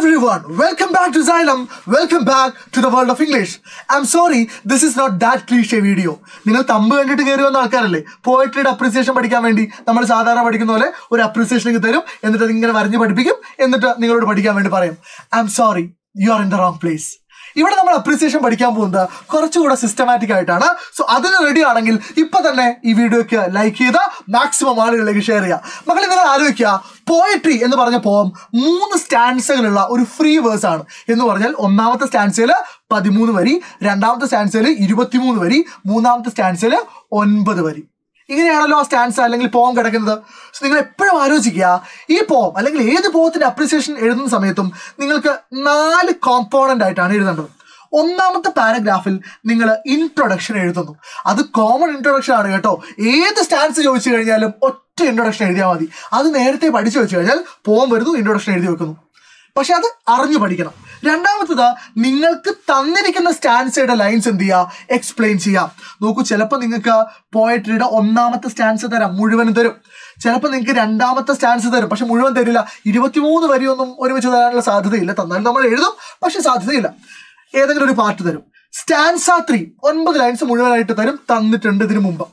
everyone, welcome back to Xylem. Welcome back to the world of English. I'm sorry, this is not that cliche video. നിങ്ങൾ thumb കണ്ടിട്ട് കയറി വന്ന ആൾക്കാരല്ലേ പോയട്രിയുടെ appreciation പഠിക്കാൻ വേണ്ടി നമ്മൾ സാധാരണ പഠിക്കുന്ന പോലെ ഒരു അപ്രീസിയേഷൻ തരും, എന്നിട്ട് അത് ഇങ്ങനെ വരഞ്ഞ് പഠിപ്പിക്കും, എന്നിട്ട് നിങ്ങളോട് പഠിക്കാൻ വേണ്ടി പറയും. I'm sorry, you are in the wrong place. ഇവിടെ നമ്മൾ അപ്രീസിയേഷൻ പഠിക്കാൻ പോകുന്നത് കുറച്ചുകൂടെ സിസ്റ്റമാറ്റിക് ആയിട്ടാണ്. സോ അതിന് റെഡി ആണെങ്കിൽ ഇപ്പൊ തന്നെ ഈ വീഡിയോക്ക് ലൈക്ക് ചെയ്ത് മാക്സിമം ആളുകളിലേക്ക് ഷെയർ ചെയ്യുക. മക്കളെ നിങ്ങൾ ആലോചിക്കുക, പോയട്രി എന്ന് പറഞ്ഞ പോം 3 സ്റ്റാൻസകളുള്ള ഒരു ഫ്രീ വേഴ്സ് ആണ്. എന്ന് പറഞ്ഞാൽ ഒന്നാമത്തെ സ്റ്റാൻസയിൽ 13 വരി, രണ്ടാമത്തെ സ്റ്റാൻസയിൽ 23 വരി, മൂന്നാമത്തെ സ്റ്റാൻസയിൽ 9 വരി. ഇങ്ങനെയാണല്ലോ ആ സ്റ്റാൻസ് അല്ലെങ്കിൽ പോം കിടക്കുന്നത്. സോ നിങ്ങൾ എപ്പോഴും ആലോചിക്കുക, ഈ പോം അല്ലെങ്കിൽ ഏത് പോത്തിന്റെ അപ്രീസിയേഷൻ എഴുതുന്ന സമയത്തും നിങ്ങൾക്ക് 4 കോമ്പോണന്റ് ആയിട്ടാണ് എഴുതേണ്ടത്. ഒന്നാമത്തെ പാരഗ്രാഫിൽ നിങ്ങൾ ഇൻട്രൊഡക്ഷൻ എഴുതുന്നു. അത് കോമൺ ഇൻട്രൊഡക്ഷൻ ആണ് കേട്ടോ. ഏത് സ്റ്റാൻസ് ചോദിച്ചു കഴിഞ്ഞാലും ഒറ്റ ഇൻട്രൊഡക്ഷൻ എഴുതിയാൽ മതി. അത് നേരത്തെ പഠിച്ചു വെച്ച് കഴിഞ്ഞാൽ പോം വരുന്നു, ഇൻട്രൊഡക്ഷൻ എഴുതി വെക്കുന്നു. പക്ഷെ അത് അറിഞ്ഞു പഠിക്കണം. രണ്ടാമത്തത്, നിങ്ങൾക്ക് തന്നിരിക്കുന്ന സ്റ്റാൻസയുടെ ലൈൻസ് എന്ത് ചെയ്യുക, എക്സ്പ്ലെയിൻ ചെയ്യാം. നോക്കൂ, ചിലപ്പോൾ നിങ്ങൾക്ക് പോയട്രിയുടെ ഒന്നാമത്തെ സ്റ്റാൻസ് തരാം, മുഴുവനും തരും. ചിലപ്പോൾ നിങ്ങൾക്ക് രണ്ടാമത്തെ സ്റ്റാൻസ് തരും, പക്ഷെ മുഴുവൻ തരില്ല. 23 വരിയൊന്നും ഒരുമിച്ച് തരാനുള്ള സാധ്യതയില്ല. തന്നാലും നമ്മൾ എഴുതും, പക്ഷെ സാധ്യതയില്ല. ഏതെങ്കിലും ഒരു പാർട്ട് തരും. സ്റ്റാൻസ 3 9 ലൈൻസ് മുഴുവനായിട്ട് തരും, തന്നിട്ടുണ്ട് ഇതിനു മുമ്പ്.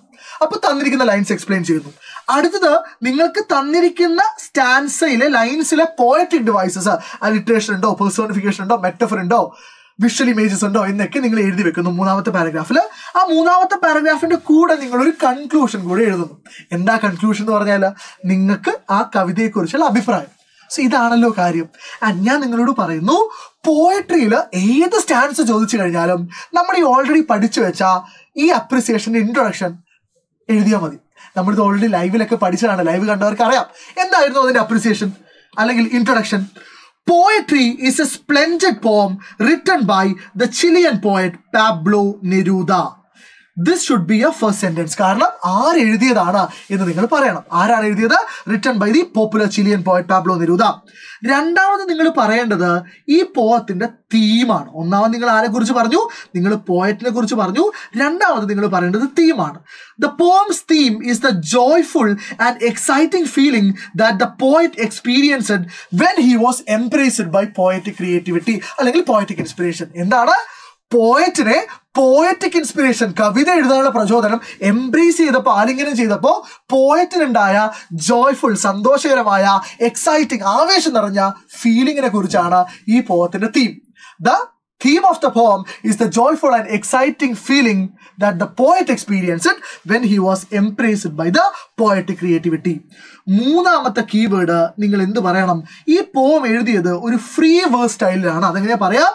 അപ്പൊ തന്നിരിക്കുന്ന ലൈൻസ് എക്സ്പ്ലെയിൻ ചെയ്യുന്നു. അടുത്തത്, നിങ്ങൾക്ക് തന്നിരിക്കുന്ന സ്റ്റാൻസയിലെ ലൈൻസിലെ പോയറ്റിക് ഡിവൈസസ്, അലിട്രേഷൻ ഉണ്ടോ, പേഴ്സോണിഫിക്കേഷൻ ഉണ്ടോ, മെറ്റഫർ ഉണ്ടോ, വിഷ്വൽ ഇമേജസ് ഉണ്ടോ എന്നൊക്കെ നിങ്ങൾ എഴുതി വെക്കുന്നു മൂന്നാമത്തെ പാരഗ്രാഫിൽ. ആ മൂന്നാമത്തെ പാരഗ്രാഫിന്റെ കൂടെ നിങ്ങൾ ഒരു കൺക്ലൂഷൻ കൂടെ എഴുതുന്നു. എന്താ കൺക്ലൂഷൻ എന്ന് പറഞ്ഞാൽ നിങ്ങൾക്ക് ആ കവിതയെക്കുറിച്ചുള്ള അഭിപ്രായം. സോ ഇതാണല്ലോ കാര്യം. ആൻഡ് ഞാൻ നിങ്ങളോട് പറയുന്നു, പോയട്രിയിൽ ഏത് സ്റ്റാൻസ് ചോദിച്ചു കഴിഞ്ഞാലും നമ്മൾ ഈ ഓൾറെഡി പഠിച്ചു വെച്ച ഈ അപ്രിസിയേഷന്റെ ഇൻട്രൊഡക്ഷൻ എഴുതിയാൽ മതി. നമ്മളിത് ഓൾറെഡി ലൈവിലൊക്കെ പഠിച്ചതാണ്. ലൈവ് കണ്ടവർക്ക് അറിയാം എന്തായിരുന്നു അതിന്റെ അപ്രിസിയേഷൻ അല്ലെങ്കിൽ introduction. Poetry is a splendid poem written by the Chilean poet Pablo Neruda. This should be a first sentence. കാരണം ആര് എഴുതിയതാണ് എന്ന് നിങ്ങൾ പറയണം. ആരാണ് എഴുതിയത്? Written by the popular Chilean poet Pablo Neruda. രണ്ടാമത് നിങ്ങൾ പറയേണ്ടത് ഈ പോയത്തിന്റെ തീമാണ്. ഒന്നാമത് നിങ്ങൾ ആരെ കുറിച്ച് പറഞ്ഞു? നിങ്ങൾ പോയറ്റിനെ കുറിച്ച് പറഞ്ഞു. രണ്ടാമത് നിങ്ങൾ പറയേണ്ടത് തീമാണ്. The poem's theme is the joyful and exciting feeling that the poet experienced when he was embraced by poetic creativity അല്ലെങ്കിൽ poetic inspiration. എന്താണ്? പോയറ്റിനെ പോയറ്റിക് ഇൻസ്പിറേഷൻ, കവിത എഴുതാനുള്ള പ്രചോദനം എംബ്രേസ് ചെയ്തപ്പോൾ, ആലിംഗനം ചെയ്തപ്പോൾ പോയറ്റിനുണ്ടായ ജോയ്ഫുൾ, സന്തോഷകരമായ, എക്സൈറ്റിംഗ്, ആവേശം നിറഞ്ഞ ഫീലിങ്ങിനെ കുറിച്ചാണ് ഈ പോയത്തിന്റെ theme. The theme of the poem is the joyful and exciting feeling that the poet experienced when he was impressed by the poetic creativity. മൂന്നാമത്തെ കീവേഡ് നിങ്ങൾ എന്ത് പറയണം? ഈ പോം എഴുതിയത് ഒരു ഫ്രീ വേഴ്സ് സ്റ്റൈലിലാണ്. അതെങ്ങനെയാ പറയാം?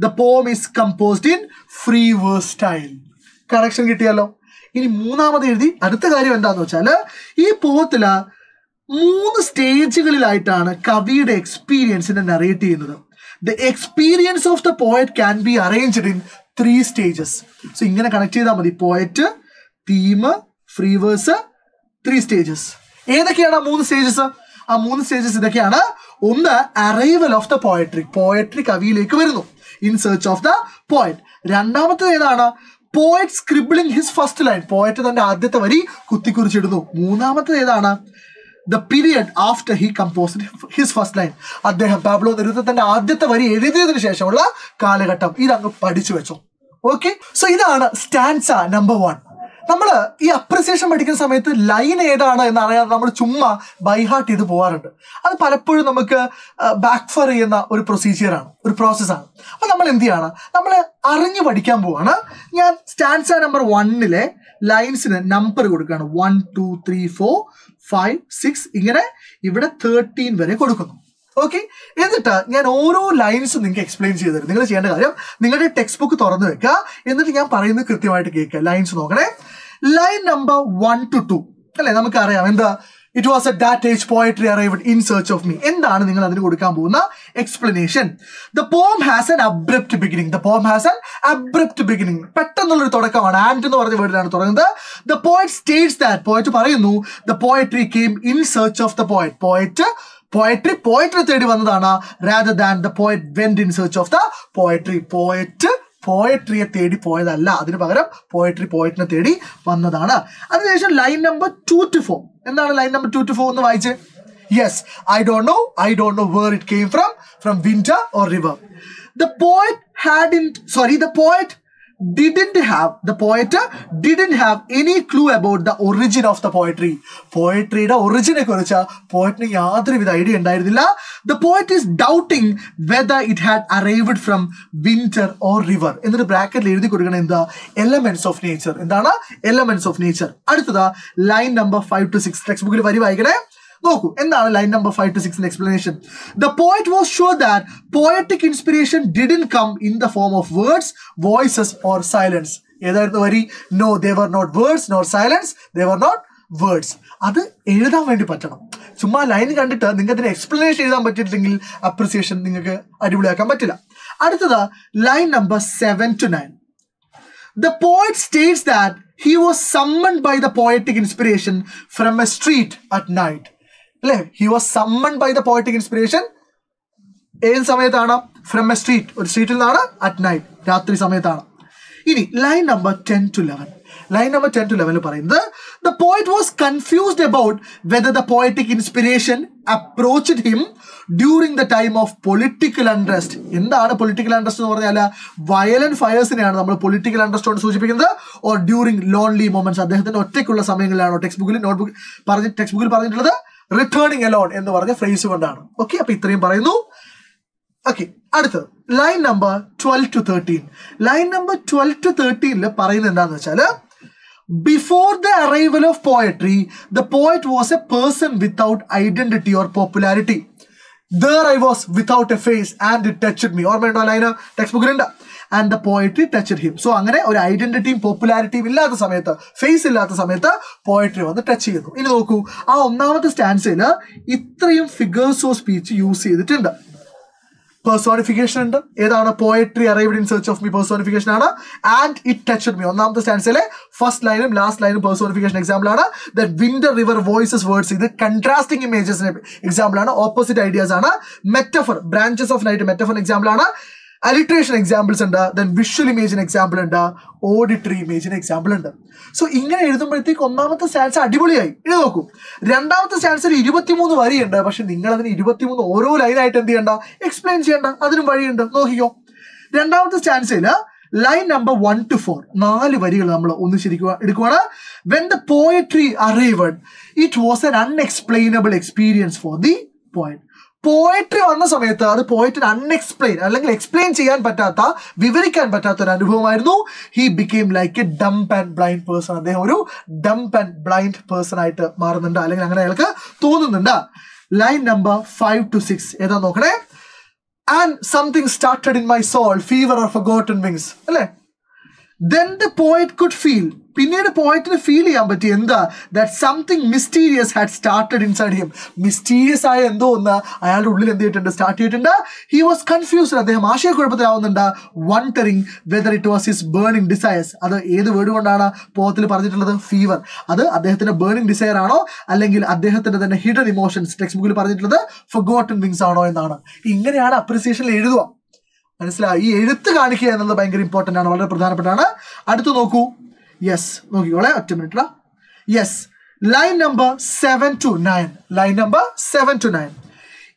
The poem is composed in free verse style. Correction കിട്ടിയല്ലോ. ഇനി മൂന്നാമത് എഴുതി. അടുത്ത കാര്യം എന്താന്ന് വെച്ചാൽ ഈ പോത്തില് 3 സ്റ്റേജുകളിലായിട്ടാണ് കവിയുടെ എക്സ്പീരിയൻസിനെ നറേറ്റ് ചെയ്യുന്നത്. The experience of the poet can be arranged in 3 stages. So ഇങ്ങനെ കണക്ട് ചെയ്താൽ മതി. Poet, theme, free verse, 3 stages. ഏതൊക്കെയാണ് ആ 3 സ്റ്റേജസ്? ആ 3 സ്റ്റേജസ് ഇതൊക്കെയാണ്. ഒന്ന്, arrival of the poetry. Poetry കവിയിലേക്ക് വരുന്നു, in search of the poet. രണ്ടാമത്തേത് ഏതാണ്? Poet scribbling his first line. Poet തന്റെ ആദ്യത്തെ വരി കുത്തിക്കുറിച്ചിടുന്നു. മൂന്നാമത്തേത് ഏതാണ്? The period after he composed his first line. അദ്ദേഹം പാബ്ലോ നെരൂദ തന്റെ ആദ്യത്തെ വരി എഴുതിയതിനു ശേഷമുള്ള കാലഘട്ടം. ഇതങ്ങ് പഠിച്ചു വെച്ചോ. ഓക്കെ, സോ ഇതാണ് സ്റ്റാൻസ നമ്പർ 1. നമ്മൾ ഈ അപ്രിസിയേഷൻ പഠിക്കുന്ന സമയത്ത് ലൈൻ ഏതാണ് എന്നറിയാതെ നമ്മൾ ചുമ്മാ ബൈഹാർട്ട് ചെയ്ത് പോകാറുണ്ട്. അത് പലപ്പോഴും നമുക്ക് ബാക്ക്ഫയർ ചെയ്യുന്ന ഒരു പ്രൊസീജിയറാണ്, ഒരു പ്രോസസ്സാണ്. അപ്പം നമ്മൾ എന്ത് ചെയ്യാണ്? നമ്മൾ അറിഞ്ഞു പഠിക്കാൻ പോവാണ്. ഞാൻ സ്റ്റാൻസ നമ്പർ 1 ലൈൻസിന് നമ്പർ കൊടുക്കുകയാണ്. 1 2 3 4 5 6 ഇങ്ങനെ ഇവിടെ 13 വരെ കൊടുക്കുന്നു. ഓക്കെ, എന്നിട്ട് ഞാൻ ഓരോ ലൈൻസും നിങ്ങൾക്ക് എക്സ്പ്ലെയിൻ ചെയ്തു തരും. നിങ്ങൾ ചെയ്യേണ്ട കാര്യം, നിങ്ങളുടെ ടെക്സ്റ്റ് ബുക്ക് തുറന്നു വെക്കുക, എന്നിട്ട് ഞാൻ പറയുന്നത് കൃത്യമായിട്ട് കേൾക്കുക. ലൈൻസ് നോക്കണേ. ലൈൻ നമ്പർ 1 to 2 അല്ലെ, നമുക്കറിയാം എന്താ? It was a that age poetry arrived in search of me. എന്താണ് നിങ്ങൾ അതിന് കൊടുക്കാൻ പോകുന്ന explanation? The poem has an abrupt beginning. The poem has an abrupt beginning. പെട്ടെന്നുള്ളൊരു തുടക്കമാണ്. ആൻഡ് എന്ന് പറഞ്ഞ വേർഡിലാണ് തുടങ്ങുന്നത്. The poet states that. Poet പറയുന്നു, the poetry came in search of the poet. പോയറ്റിനെ തേടി വന്നതാണ്. rather than the poet went in search of the poetry. പോയട്രിയെ തേടി പോയതല്ല, അതിന് പകരം പോയറ്റിനെ തേടി വന്നതാണ്. അതിനുശേഷം ലൈൻ നമ്പർ 2 to 4. എന്താണ് ലൈൻ നമ്പർ 2 to 4 എന്ന് വായിച്ചേ? Yes, I don't know where it came from, from winter or river. The poet didn't have any clue about the origin of the poetry. Poetryയുടെ ഒറിജിനെ കുറിച്ച് പോയറ്റിന് യാതൊരുവിധ ഐഡിയ ഉണ്ടായിരുന്നില്ല. The poet is doubting whether it had arrived from winter or river. എന്നിട്ട് ബ്രാക്കറ്റിൽ എഴുതി കൊടുക്കണം എന്താ? Elements of nature. എന്താണ്? Elements of nature. അടുത്തത് ലൈൻ നമ്പർ 5 to 6 ടെക്സ്റ്റ് ബുക്കിൽ വരി വായിക്കണേ. നോക്കൂ എന്താണ് line number 5 to 6 explanation. The poet was sure that poetic inspiration didn't come in the form of words, voices or silence. ഏതായിരുന്നു വരി? No, they were not words nor silence, they were not words. അത് എഴുതാൻ വേണ്ടി പറ്റണം. ചുമ്മാ line കണ്ടിട്ട് നിങ്ങൾക്ക് അതിന് എക്സ്പ്ലനേഷൻ എഴുതാൻ പറ്റിയില്ലെങ്കിൽ അപ്രിസിയേഷൻ നിങ്ങൾക്ക് അടിപൊളിയാക്കാൻ പറ്റില്ല. അടുത്തത് line number 7 to 9. The poet states that he was summoned by the poetic inspiration from a street at night. അല്ലേ? He was summoned by the poetic inspiration ഏത് സമയത്താണ്? ഫ്രം എ സ്ട്രീറ്റ്, ഒരു സ്ട്രീറ്റിൽ നിന്നാണ്. അറ്റ് നൈറ്റ്, രാത്രി സമയത്താണ്. ഇനി line number 10 to 11. Line number 10 to 11 പറയുന്നത് the poet was confused about whether the poetic inspiration approached him during the time of political unrest. എന്താണ് പൊളിറ്റിക്കൽ അൺറസ്റ്റ് എന്ന് പറഞ്ഞാൽ? വയലന്റ് ഫയേഴ്സിനെയാണ് നമ്മൾ പൊളിറ്റിക്കൽ അൺറസ്റ്റ് കൊണ്ട് സൂചിപ്പിക്കുന്നത്. ഓർ ഡ്യൂറിംഗ് ലോൺലി മൊമെന്റ്സ്, അദ്ദേഹത്തിന്റെ ഒറ്റയ്ക്കുള്ള സമയങ്ങളിലാണോ text ബുക്കിൽ പറഞ്ഞിട്ടുള്ളത് റിട്ടേണിംഗ് അലോൺ എന്ന് പറഞ്ഞ ഫ്രേസ് കൊണ്ടാണ്. ഓക്കെ, അപ്പൊ ഇത്രയും പറയുന്നു. ഓക്കെ, അടുത്തത് line number 12 to 13. Line number 12 to 13 പറയുന്നത് എന്താന്ന് വെച്ചാൽ before the arrival of poetry, the poet was a person without identity or popularity. There I was without a face and it touched me. ഓർമ്മയുണ്ടോ line? Text ബുക്കിലുണ്ട്. And the poetry touched him. So അങ്ങനെ ഒരു ഐഡന്റിറ്റിയും പോപ്പുലാരിറ്റിയും ഇല്ലാത്ത സമയത്ത്, face ഇല്ലാത്ത സമയത്ത് poetry വന്ന് touch ചെയ്യുന്നു. ഇനി നോക്കൂ, ആ ഒന്നാമത്തെ സ്റ്റാൻസിൽ ഇത്രയും ഫിഗേഴ്സ് ഓഫ് സ്പീച്ച് യൂസ് ചെയ്തിട്ടുണ്ട്. പേഴ്സോണിഫിക്കേഷൻ ഉണ്ട്. ഏതാണ്? Poetry arrived in search of me personification ആണ്. ആൻഡ് ഇറ്റ് ടച്ച്ഡ് മീ ഒന്നാമത്തെ സ്റ്റാൻസിലെ ഫസ്റ്റ് ലൈനും ലാസ്റ്റ് ലൈനും പേഴ്സോണിഫിക്കേഷൻ എക്സാമ്പിൾ ആണ്. The winter river voices words, ഇത് കൺട്രാസ്റ്റിംഗ് ഇമേജസിന് എക്സാമ്പിൾ ആണ്. ഓപ്പോസിറ്റ് ഐഡിയാസ് ആണ്. Metaphor, branches of light metaphor example ആണ്. അലിട്രേഷൻ എക്സാമ്പിൾസ് ഉണ്ട്. ദെൻ വിഷ്വൽ ഇമേജിന് എക്സാമ്പിൾ ഉണ്ട്. ഓഡിറ്ററി ഇമേജിന് എക്സാമ്പിൾ ഉണ്ട്. സോ ഇങ്ങനെ എഴുതുമ്പോഴത്തേക്ക് ഒന്നാമത്തെ സ്റ്റാൻസ് അടിപൊളിയായി. ഇനി നോക്കൂ, രണ്ടാമത്തെ സ്റ്റാൻസിൽ 23 വരിയുണ്ട്. പക്ഷെ നിങ്ങൾ അതിന് 23 ഓരോ ലൈനായിട്ട് എന്ത് ചെയ്യണ്ട? എക്സ്പ്ലെയിൻ ചെയ്യണ്ട. അതിനും വഴിയുണ്ട്. നോക്കിക്കോ, രണ്ടാമത്തെ സ്റ്റാൻസിൽ ലൈൻ നമ്പർ 1 to 4 4 വരികൾ നമ്മൾ ഒന്ന് ശരിക്കും എടുക്കുവാണ്. When the poetry arrived it was an unexplainable experience for the poet. പോയട്രി വന്ന സമയത്ത് അത് പോയറ്റിന് അൺഎക്സ്പ്ലെയിൻ അല്ലെങ്കിൽ എക്സ്പ്ലെയിൻ ചെയ്യാൻ പറ്റാത്ത, വിവരിക്കാൻ പറ്റാത്ത ഒരു അനുഭവമായിരുന്നു. He became like A dump and blind person. അദ്ദേഹം ഒരു ഡംപ് ആൻഡ് ബ്ലൈൻഡ് പേഴ്സൺ ആയിട്ട് മാറുന്നുണ്ട്, അല്ലെങ്കിൽ അങ്ങനെ അയാൾക്ക് തോന്നുന്നുണ്ട്. ലൈൻ നമ്പർ 5 to 6 ഏതാ നോക്കണേ. And something started in my soul, fever of forgotten wings. അല്ലേ? Then the poet could feel, പിന്നീട് പോയറ്റിന് ഫീൽ ചെയ്യാൻ പറ്റി എന്താ? That something mysterious had started inside him. Mysterious ആയ എന്തോ ഒന്ന് അയാളുടെ ഉള്ളിൽ എന്ത് ചെയ്തിട്ടുണ്ട്? സ്റ്റാർട്ട് ചെയ്തിട്ടുണ്ട്. ഹി വാസ് കൺഫ്യൂസ്ഡ്, അദ്ദേഹം ആശയക്കുഴപ്പത്തിലാവുന്നുണ്ട്. Wondering whether it was his burning desires. അത് ഏത് വേർഡ് കൊണ്ടാണ് പോയത്തിൽ പറഞ്ഞിട്ടുള്ളത്? ഫീവർ. അത് അദ്ദേഹത്തിന്റെ ബേണിംഗ് ഡിസയർ ആണോ, അല്ലെങ്കിൽ അദ്ദേഹത്തിന്റെ തന്നെ ഹിഡൻ ഇമോഷൻസ് ടെക്സ്റ്റ് ബുക്കിൽ പറഞ്ഞിട്ടുള്ളത് ഫോർഗോട്ടൺ വിങ്സ് ആണോ എന്നാണ്. ഇങ്ങനെയാണ് അപ്രിസിയേഷനിൽ എഴുതുക. മനസ്സിലായി? ഈ എഴുത്ത് കാണിക്കുക എന്നുള്ളത് ഭയങ്കര ഇമ്പോർട്ടൻ്റ് ആണ്, വളരെ പ്രധാനപ്പെട്ടാണ്. അടുത്ത് നോക്കൂ. യെസ്, നോക്കിക്കോളെ, ഒറ്റ minute. Yes, line number 7 to 9. Line number 7 to 9.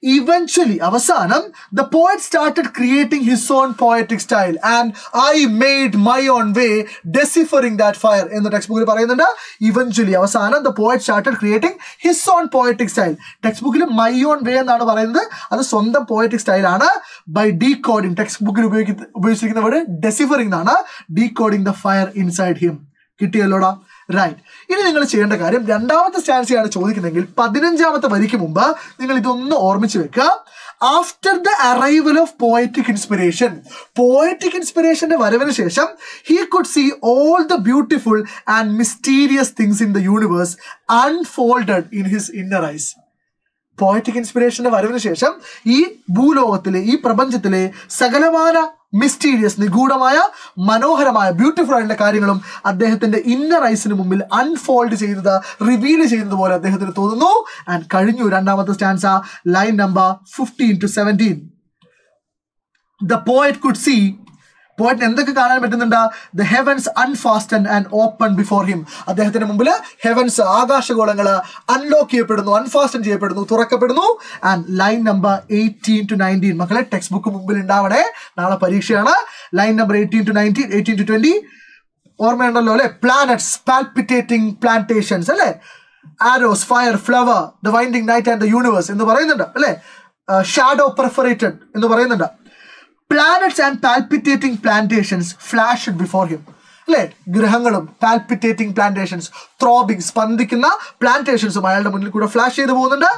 Eventually, അവസാനം the poet started creating his own poetic style and I made my own way deciphering that fire എന്ന് ടെക്സ്റ്റ് ബുക്കിൽ പറയുന്നുണ്ട്. Eventually, അവസാനം the poet started creating his own poetic style. Text ബുക്കിൽ my own way എന്നാണ് പറയുന്നത്. അത് സ്വന്തം poetic style ആണ്. by decoding, ടെക്സ്റ്റ് ബുക്കിൽ ഉപയോഗിച്ചിരിക്കുന്ന വേർഡ് deciphering എന്നാണ്. decoding the fire inside him. കിട്ടിയല്ലോടാ? റൈറ്റ്. ഇനി നിങ്ങൾ ചെയ്യേണ്ട കാര്യം, രണ്ടാമത്തെ സ്റ്റാൻസിയാണ് ചോദിക്കുന്നതെങ്കിൽ 15ാമത്തെ വരിക്ക് മുമ്പ് നിങ്ങൾ ഇതൊന്ന് ഓർമ്മിച്ച് വെക്കുക. After the arrival of poetic inspiration, poetic ഇൻസ്പിറേഷന്റെ വരവിന് ശേഷം he could see all the beautiful and mysterious things in the universe unfolded in his inner eyes. Poetic ഇൻസ്പിറേഷന്റെ വരവിന് ശേഷം ഈ ഭൂലോകത്തിലെ, ഈ പ്രപഞ്ചത്തിലെ സകലമാന മിസ്റ്റീരിയസ്, നിഗൂഢമായ, മനോഹരമായ, ബ്യൂട്ടിഫുൾ ആയിട്ടുള്ള കാര്യങ്ങളും അദ്ദേഹത്തിന്റെ ഇന്നർ ഐസിന് മുമ്പിൽ അൺഫോൾഡ് ചെയ്യുന്നത്, റിവീൽ ചെയ്യുന്നത് പോലെ അദ്ദേഹത്തിന് തോന്നുന്നു. ആൻഡ് കഴിഞ്ഞു രണ്ടാമത്തെ stanza, line number 15 to 17. The poet could see point എന്തൊക്കെ കാണാൻ പറ്റുന്നുണ്ട്? The heavens unfasten and open before him. അദ്ദേഹത്തിന്റെ മുമ്പിൽ ഹെവൻസ് ആകാശഗോളങ്ങൾ അൺലോക്ക് ചെയ്യപ്പെടുന്നു, അൺഫാസ്റ്റൻ ചെയ്യപ്പെടുന്നു, തുറക്കപ്പെടുന്നു. ആൻഡ് ലൈൻ നമ്പർ 18 to 19 മക്കളെ ടെക്സ്റ്റ് ബുക്ക് മുമ്പിൽ ഉണ്ടാവണേ, നാളെ പരീക്ഷയാണ്. ലൈൻ നമ്പർ 18 to 19, 18 to 20 ഓർമ്മയുണ്ടല്ലോ അല്ലെ? പ്ലാനറ്റ്സ്, പാൽപിറ്റേറ്റിംഗ് പ്ലാന്റേഷൻസ് അല്ലെ, arrows, fire, flower, the winding night and the universe എന്ന് പറയുന്നുണ്ട് അല്ലെ, ഷാഡോ പെർഫറേറ്റഡ് എന്ന് പറയുന്നുണ്ട്. Planets and palpitating plantations flash before him അല്ലെ, ഗ്രഹങ്ങളും പാൽപിറ്റേറ്റിംഗ് പ്ലാന്റേഷൻസ്, ത്രോബിങ് സ്പന്ദിക്കുന്ന പ്ലാന്റേഷൻസും അയാളുടെ മുന്നിൽ കൂടെ ഫ്ലാഷ് ചെയ്ത് പോകുന്നുണ്ട്.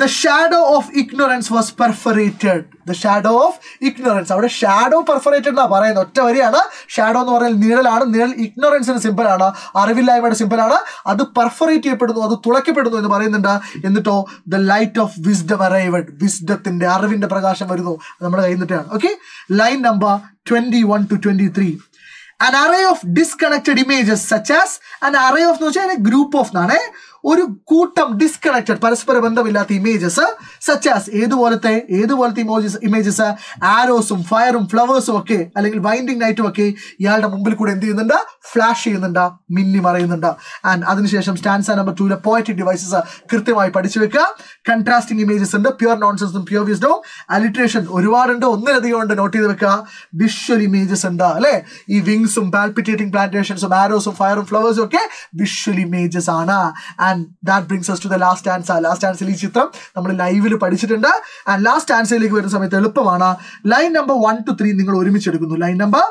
The shadow of ignorance was perforated. The shadow of ignorance. അവിടെ ഷാഡോ പെർഫറേറ്റഡ് എന്നാ പറയുന്നത്, ഒറ്റ വരിയാണ്. ഷാഡോ എന്ന് പറഞ്ഞാൽ നിഴലാണ്, നിഴൽ ഇഗ്നോറൻസിന് സിമ്പിൾ ആണ്, അറിവില്ലായ്മയുടെ സിമ്പിൾ ആണ്. അത് പെർഫറേറ്റ് ചെയ്യപ്പെടുന്നു, അത് തുളയ്ക്കപ്പെടുന്നു എന്ന് പറയുന്നുണ്ട്. എന്നിട്ടോ ദ ലൈറ്റ് ഓഫ് വിസ്ഡം അറൈവഡ്, വിസ്ഡത്തിന്റെ അറിവിന്റെ പ്രകാശം വരുന്നു, നമ്മുടെ കയ്യിൽ നിന്നിട്ടാണ്. Okay, line number 21 to 23. An array of disconnected images such as, an array of എന്ന് വെച്ചാൽ ഗ്രൂപ്പ് ഓഫ് എന്നാണ്, ഒരു കൂട്ടം ഡിസ്കണക്റ്റഡ് പരസ്പര ബന്ധമില്ലാത്ത ഇമേജസ്, സച്ച് ആസ് ഏതുപോലത്തെ ഇമേജസ്, ആരോസും ഫയറും ഫ്ലവേഴ്സും ഒക്കെ അല്ലെങ്കിൽ വൈൻഡിങ് നൈറ്റും ഒക്കെ ഇയാളുടെ മുമ്പിൽ കൂടെ എന്ത് ചെയ്യുന്നുണ്ട്? ഫ്ലാഷ് ചെയ്യുന്നുണ്ട്, മിന്നി മറയുന്നുണ്ട്. ആൻഡ് അതിനുശേഷം സ്റ്റാൻസ നമ്പർ 2 പോയറ്റിക് ഡിവൈസസ് കൃത്യമായി പഠിച്ചു വെക്കുക. കൺട്രാസ്റ്റിംഗ് ഇമേജസ് ഉണ്ട്, പ്യുവർ നോൺസെൻസും പ്യുവർ വിസ്ഡവും. അലിട്രേഷൻ ഒരുപാടുണ്ട്, ഒന്നിലധികം ഉണ്ട്, നോട്ട് ചെയ്ത് വെക്കുക. വിഷ്വൽ ഇമേജസ് ഉണ്ട് അല്ലെ, ഈ വിങ്സും പാൽപിറ്റേറ്റിംഗ് പ്ലാന്റേഷൻസും ആരോസും ഫയറും ഫ്ലവേഴ്സും ഒക്കെ വിഷ്വൽ ഇമേജസ് ആണ്. And that brings us to the last stanza. Last stanza ഈ ചിത്രം നമ്മൾ ലൈവിൽ പഠിച്ചിട്ടുണ്ട്. ആൻഡ് ലാസ്റ്റ് സ്റ്റാൻസയിലേക്ക് വരുന്ന സമയത്ത് എളുപ്പമാണ്. ലൈൻ നമ്പർ 1 to 3 നിങ്ങൾ ഒരുമിച്ചെടുക്കുന്നു. ലൈൻ നമ്പർ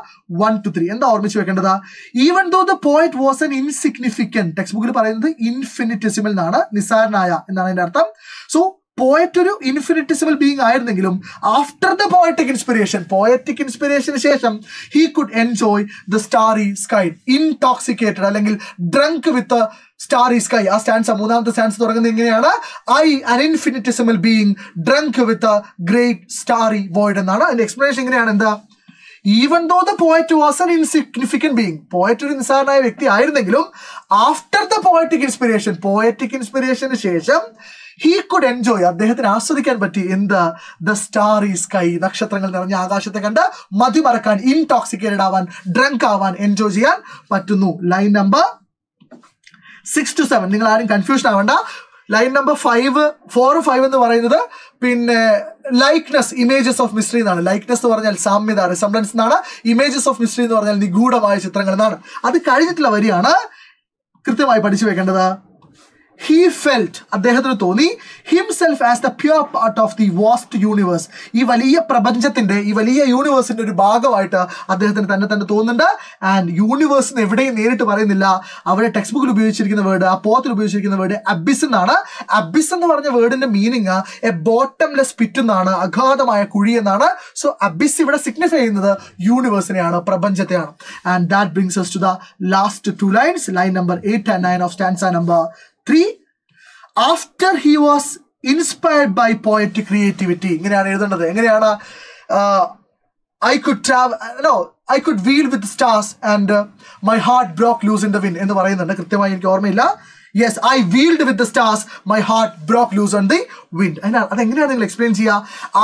1 to 3 എന്താ ഓർമ്മിച്ച് വെക്കേണ്ടത്? Even though the poet was an insignificant, text ബുക്കിൽ പറയുന്നത് ഇൻഫിനിറ്റിസിമൽ എന്നാണ്, നിസ്സാരനായ എന്നാണ് അതിന്റെ അർത്ഥം. സോ പോയറ്റ് ഒരു ഇൻഫിനിറ്റിസിമൽ ബീയിങ് ആയിരുന്നെങ്കിലും ആഫ്റ്റർ ദ പോയറ്റിക് ഇൻസ്പിറേഷന് ശേഷം he could enjoy the starry sky, intoxicated അല്ലെങ്കിൽ ഡ്രങ്ക് വിത്ത് സ്റ്റാറി സ്കൈ. ആ സ്റ്റാൻസ്, മൂന്നാമത്തെ സ്റ്റാൻസ് തുടങ്ങുന്നത് എങ്ങനെയാണ്? I an infinitesimal being drunk with great starry void എന്നാണ്. അതിന്റെ എക്സ്പ്ലനേഷൻ എങ്ങനെയാണ്? എന്താ? Even though the poet was an insignificant being, poet ഒരു നിസ്സാരനായ വ്യക്തി ആയിരുന്നെങ്കിലും ആഫ്റ്റർ ദ പോയറ്റിക് ഇൻസ്പിറേഷന് ശേഷം ഹീ കുഡ് എൻജോയ്, അദ്ദേഹത്തിന് ആസ്വദിക്കാൻ പറ്റി എന്ത്? ദ സ്റ്റാറി സ്കൈ, നക്ഷത്രങ്ങൾ നിറഞ്ഞ ആകാശത്തെ കണ്ട് മതിമറക്കാൻ, ഇൻടോക്സിക്കേറ്റഡ് ആവാൻ, ഡ്രങ്ക് ആവാൻ, എൻജോയ് ചെയ്യാൻ പറ്റുന്നു. ലൈൻ നമ്പർ 6 to 7 നിങ്ങൾ ആരും കൺഫ്യൂഷൻ ആവണ്ട. ലൈൻ നമ്പർ 4, 5 എന്ന് പറയുന്നത് പിന്നെ ലൈക്നെസ്, ഇമേജസ് ഓഫ് മിസ്റ്ററി എന്നാണ്. ലൈക്നെസ് എന്ന് പറഞ്ഞാൽ സാമ്യത, റിസംബ്ലൻസ് എന്നാണ്. ഇമേജസ് ഓഫ് മിസ്റ്ററി എന്ന് പറഞ്ഞാൽ നിഗൂഢമായ ചിത്രങ്ങൾ എന്നാണ്. അത് കഴിഞ്ഞിട്ടുള്ള വരിയാണ് കൃത്യമായി പഠിച്ചു വെക്കേണ്ടത്. He felt, അദ്ദേഹത്തിന് തോന്നി, himself as the pure part of the vast universe, ഈ വലിയ പ്രപഞ്ചത്തിന്റെ, ഈ വലിയ യൂണിവേഴ്സിന്റെ ഒരു ഭാഗമായിട്ട് അദ്ദേഹത്തിന് തന്നെ തോന്നുന്നുണ്ട്. ആൻഡ് യൂണിവേഴ്സിന് എവിടെയും നേരിട്ട് പറയുന്നില്ല, അവിടെ ടെക്സ്റ്റ് ബുക്കിൽ ഉപയോഗിച്ചിരിക്കുന്ന വേർഡ്, ആ പോത്തിൽ ഉപയോഗിച്ചിരിക്കുന്ന വേർഡ് അബിസ് എന്നാണ്. അബിസ് എന്ന് പറഞ്ഞ വേർഡിന്റെ മീനിങ് എ ബോട്ടംലെസ് പിറ്റ് എന്നാണ്, അഗാധമായ കുഴി എന്നാണ്. സോ അബിസ് ഇവിടെ സിഗ്നിഫൈ ചെയ്യുന്നത് യൂണിവേഴ്സിനെയാണ്, പ്രപഞ്ചത്തെയാണ്. And that brings us to the last 2 lines, line number 8 and 9 of stanza number 3. After he was inspired by poetic creativity, ഇങ്ങനെയാണ് എഴുതേണ്ടത്. എങ്ങനെയാണ്? I could wheel with the stars and my heart broke loose in the wind എന്ന് പറയുന്നുണ്ട്. കൃത്യമായി എനിക്ക് ഓർമ്മയില്ല. Yes, I wheeled with the stars, my heart broke loose on the wind. അതെങ്ങനെയാണ് നിങ്ങൾ എക്സ്പ്ലെയിൻ ചെയ്യുക?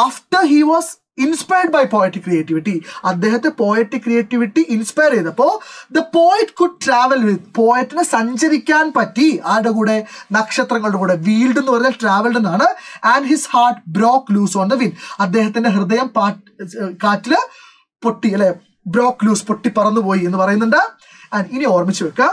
After he was inspired by poetic creativity, അദ്ദേഹത്തെ poetic creativity inspire ചെയ്തപ്പോൾ the poet could travel with, പോയറ്റിനെ സഞ്ചരിക്കാൻ പറ്റി ആരുടെ കൂടെ? നക്ഷത്രങ്ങളുടെ കൂടെ. വീൽഡ് എന്ന് പറഞ്ഞാൽ ട്രാവൽഡ് എന്നാണ്. And his heart broke loose on the wind, അദ്ദേഹത്തിന്റെ ഹൃദയം കാറ്റില് പൊട്ടി അല്ലെ, ബ്രോക്ക് ലൂസ്, പൊട്ടി പറന്നുപോയി എന്ന് പറയുന്നുണ്ട്. ആൻഡ് ഇനി ഓർമ്മിച്ച് വെക്കുക,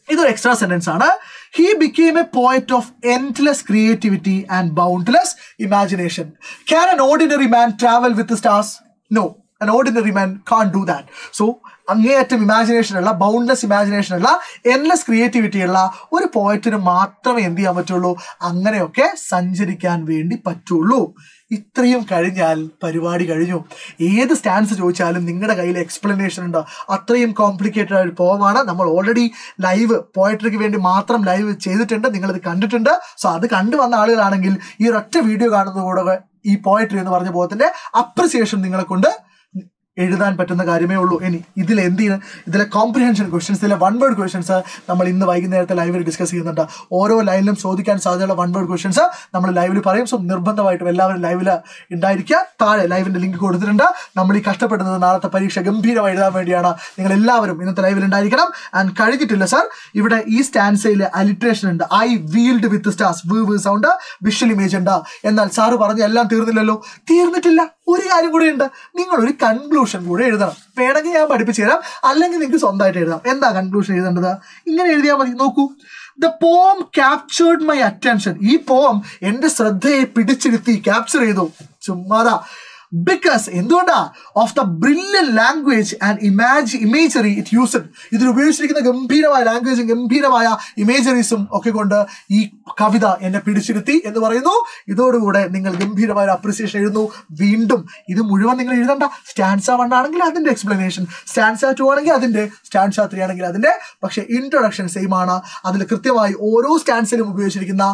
ഇതൊരു എക്സ്ട്രാ സെന്റൻസ് ആണ്. He became a poet of endless creativity and boundless imagination. Can an ordinary man travel with the stars? No, an ordinary man can't do that. So അങ്ങേയറ്റം ഇമാജിനേഷൻ ഉള്ള, ബൗണ്ട്ലെസ് ഇമാജിനേഷൻ ഉള്ള, endless creativity ഉള്ള ഒരു പോയറ്റിന് മാത്രമേ എന്ത് ചെയ്യാൻ പറ്റുള്ളൂ? അങ്ങനെയൊക്കെ സഞ്ചരിക്കാൻ വേണ്ടി പറ്റുള്ളൂ. ഇത്രയും കഴിഞ്ഞാൽ പരിപാടി കഴിഞ്ഞു. ഏത് സ്റ്റാൻസ് ചോദിച്ചാലും നിങ്ങളുടെ കയ്യിൽ എക്സ്പ്ലനേഷൻ ഉണ്ട്. അത്രയും കോംപ്ലിക്കേറ്റഡ് ആയ ഒരു പോമാണ്. നമ്മൾ ഓൾറെഡി ലൈവ് പോയട്രിക്ക് വേണ്ടി മാത്രം ലൈവ് ചെയ്തിട്ടുണ്ട്, നിങ്ങളിത് കണ്ടിട്ടുണ്ട്. സോ അത് കണ്ടു വന്ന ആളുകളാണെങ്കിൽ ഈ ഒരൊറ്റ വീഡിയോ കാണുന്നതോടെ ഈ പോയട്രി എന്ന് പറഞ്ഞ പോയത്തിന്റെ അപ്രിസിയേഷൻ നിങ്ങളെ കൊണ്ട് എഴുതാൻ പറ്റുന്ന കാര്യമേ ഉള്ളൂ. ഇനി ഇതിലെ കോംപ്രിഹെൻഷൻ ക്വസ്റ്റ്യൻസ്, ഇതിലെ 1 word ക്വസ്റ്റ്യൻസ് നമ്മൾ ഇന്ന് വൈകുന്നേരത്തെ ലൈവിൽ ഡിസ്കസ് ചെയ്യുന്നുണ്ട്. ഓരോ ലൈനിലും ചോദിക്കാൻ സാധ്യതയുള്ള 1 word ക്വസ്റ്റ്യൻസ് നമ്മൾ ലൈവിൽ പറയും. സോ നിർബന്ധമായിട്ടും എല്ലാവരും ലൈവിൽ ഉണ്ടായിരിക്കുക. താഴെ ലൈവിന്റെ ലിങ്ക് കൊടുത്തിട്ടുണ്ട്. നമ്മൾ ഈ കഷ്ടപ്പെടുന്നത് നാളത്തെ പരീക്ഷ ഗംഭീരമായി എഴുതാൻ വേണ്ടിയാണ്. നിങ്ങൾ എല്ലാവരും ഇന്നത്തെ ലൈവിൽ ഉണ്ടായിരിക്കണം. ആൻഡ് കഴിഞ്ഞിട്ടില്ല സാർ, ഇവിടെ ഈ സ്റ്റാൻസയിൽ അലിട്രേഷൻ ഉണ്ട്. ഐ വീൽഡ് വിത്ത് സ്റ്റാർസ്, വ് സൗണ്ട്, വിഷ്വൽ ഇമേജ് ഉണ്ട്. എന്നാൽ സാറ് പറഞ്ഞ എല്ലാം തീർന്നില്ലല്ലോ. തീർന്നിട്ടില്ല, ഒരു കാര്യം കൂടെ ഉണ്ട്. നിങ്ങൾ ഒരു കൺക്ലൂഷൻ കൂടെ എഴുതണം. വേണമെങ്കിൽ ഞാൻ പഠിപ്പിച്ചു തരാം, അല്ലെങ്കിൽ നിങ്ങൾക്ക് സ്വന്തമായിട്ട് എഴുതാം. എന്താ കൺക്ലൂഷൻ എഴുതേണ്ടത്? ഇങ്ങനെ എഴുതിയാൽ മതി. നോക്കൂ, the poem captured my attention. ഈ പോം എന്റെ ശ്രദ്ധയെ പിടിച്ചിരുത്തി, ക്യാപ്ചർ ചെയ്തു. ചുമ്മാതാ. ബിക്കോസ് എന്തുകൊണ്ടാ? Of the brilliant language and imagery it used. ഇതിൽ ഉപയോഗിച്ചിരിക്കുന്ന ഗംഭീരമായ ലാംഗ്വേജും ഗംഭീരമായ ഇമേജറീസും ഒക്കെ കൊണ്ട് ഈ കവിത എന്നെ പിടിച്ചിരുത്തി എന്ന് പറയുന്നു. ഇതോടുകൂടെ നിങ്ങൾ ഗംഭീരമായ ഒരു അപ്രിസിയേഷൻ എഴുതുന്നു. വീണ്ടും ഇത് മുഴുവൻ നിങ്ങൾ എഴുതണ്ട. സ്റ്റാൻസ 1 ആണെങ്കിൽ അതിന്റെ എക്സ്പ്ലനേഷൻ, സ്റ്റാൻസ 2 ആണെങ്കിൽ അതിന്റെ, സ്റ്റാൻസ 3 ആണെങ്കിൽ അതിന്റെ. പക്ഷെ ഇൻട്രൊഡക്ഷൻ സെയിം ആണ്. അതിൽ കൃത്യമായി ഓരോ സ്റ്റാൻസിലും ഉപയോഗിച്ചിരിക്കുന്ന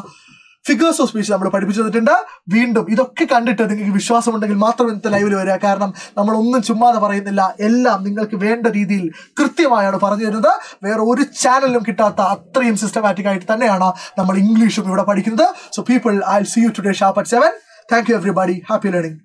ഫിഗേഴ്സ് ഓഫ് സ്പീച്ച് നമ്മൾ പഠിപ്പിച്ചു തന്നിട്ടുണ്ട്. വീണ്ടും ഇതൊക്കെ കണ്ടിട്ട് നിങ്ങൾക്ക് വിശ്വാസമുണ്ടെങ്കിൽ മാത്രം ഇന്നത്തെ ലൈവിൽ വരിക. കാരണം നമ്മളൊന്നും ചുമ്മാതെ പറയുന്നില്ല, എല്ലാം നിങ്ങൾക്ക് വേണ്ട രീതിയിൽ കൃത്യമായാണ് പറഞ്ഞു തരുന്നത്. വേറെ ഒരു ചാനലിലും കിട്ടാത്ത അത്രയും സിസ്റ്റമാറ്റിക് ആയിട്ട് തന്നെയാണ് നമ്മൾ ഇംഗ്ലീഷും ഇവിടെ പഠിക്കുന്നത്. So people, I will see you today sharp at 7. Thank you everybody. Happy learning.